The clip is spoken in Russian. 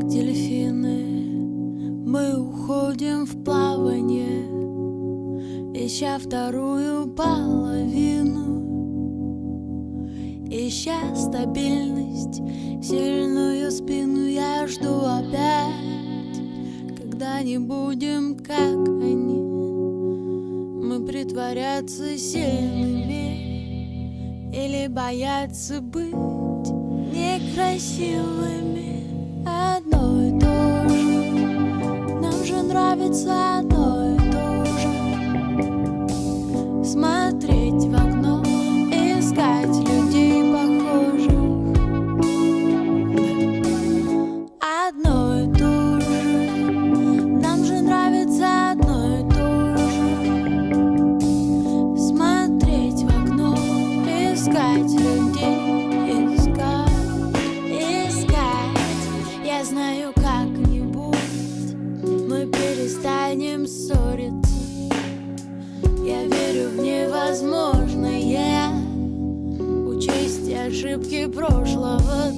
как дельфины, мы уходим в плавание, ища вторую половину, ища стабильность, сильную спину. Я жду опять, когда не будем, как они, мы притворяться сильными или бояться быть некрасивыми. Одно и то же, нам же нравится одно и то же. Смотреть в окно, искать людей похожих. Одно и то же, нам же нравится одно и то же. Смотреть в окно, искать людей. Я знаю, как-нибудь мы перестанем ссориться. Я верю в невозможное, учесть ошибки прошлого.